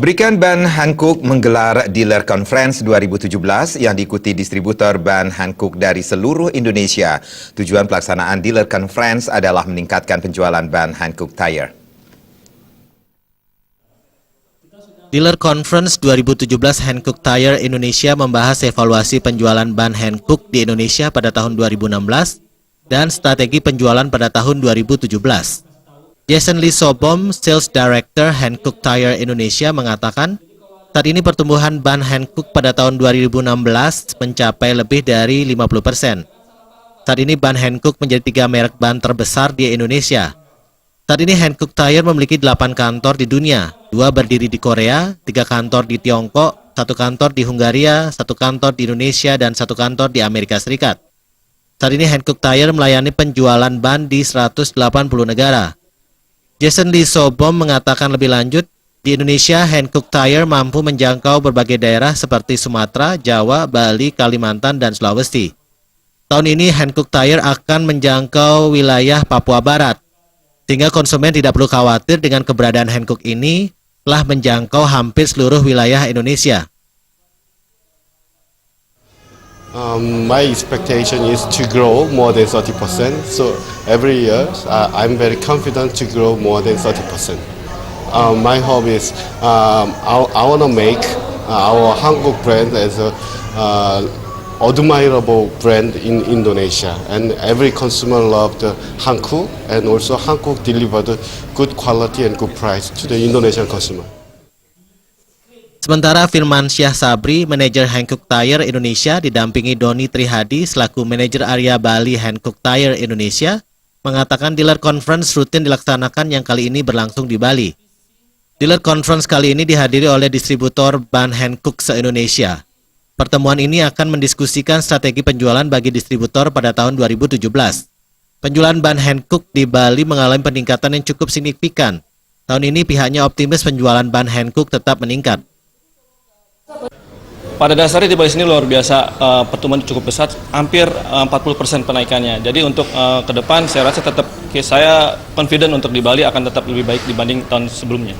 Berikan ban Hankook menggelar Dealer Conference 2017 yang diikuti distributor ban Hankook dari seluruh Indonesia. Tujuan pelaksanaan Dealer Conference adalah meningkatkan penjualan ban Hankook Tire. Dealer Conference 2017 Hankook Tire Indonesia membahas evaluasi penjualan ban Hankook di Indonesia pada tahun 2016 dan strategi penjualan pada tahun 2017. Jason Lee Sobom, Sales Director Hankook Tire Indonesia mengatakan, saat ini pertumbuhan ban Hankook pada tahun 2016 mencapai lebih dari 50%. Saat ini ban Hankook menjadi 3 merek ban terbesar di Indonesia. Saat ini Hankook Tire memiliki 8 kantor di dunia, 2 berdiri di Korea, 3 kantor di Tiongkok, 1 kantor di Hungaria, 1 kantor di Indonesia, dan 1 kantor di Amerika Serikat. Saat ini Hankook Tire melayani penjualan ban di 180 negara. Jason Lee Sobom mengatakan lebih lanjut, di Indonesia Hankook Tire mampu menjangkau berbagai daerah seperti Sumatera, Jawa, Bali, Kalimantan, dan Sulawesi. Tahun ini Hankook Tire akan menjangkau wilayah Papua Barat, sehingga konsumen tidak perlu khawatir dengan keberadaan Hankook ini telah menjangkau hampir seluruh wilayah Indonesia. My expectation is to grow more than 30%. So every year, I'm very confident to grow more than 30%. My hope is I want to make our Hankook brand as a admirable brand in Indonesia, and every consumer loved Hankook, and also Hankook delivered good quality and good price to the Indonesian consumer. Sementara Firmansyah Sabri, manajer Hankook Tire Indonesia, didampingi Doni Trihadi selaku manajer area Bali Hankook Tire Indonesia, mengatakan dealer conference rutin dilaksanakan yang kali ini berlangsung di Bali. Dealer conference kali ini dihadiri oleh distributor ban Hankook se-Indonesia. Pertemuan ini akan mendiskusikan strategi penjualan bagi distributor pada tahun 2017. Penjualan ban Hankook di Bali mengalami peningkatan yang cukup signifikan. Tahun ini pihaknya optimis penjualan ban Hankook tetap meningkat. Pada dasarnya di Bali sini luar biasa, pertumbuhan cukup besar, hampir 40% penaikannya. Jadi untuk ke depan saya rasa saya confident untuk di Bali akan tetap lebih baik dibanding tahun sebelumnya.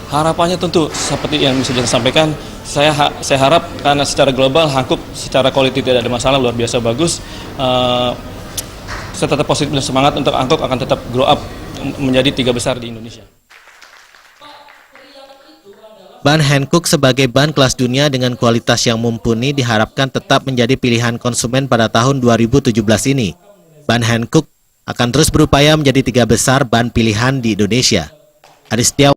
Harapannya tentu seperti yang bisa saya sampaikan, saya harap karena secara global Hankook secara quality tidak ada masalah, luar biasa bagus. Saya tetap positif dan semangat untuk Hankook akan tetap grow up menjadi 3 besar di Indonesia. Ban Hankook sebagai ban kelas dunia dengan kualitas yang mumpuni diharapkan tetap menjadi pilihan konsumen pada tahun 2017 ini. Ban Hankook akan terus berupaya menjadi 3 besar ban pilihan di Indonesia. Adi Setiawan.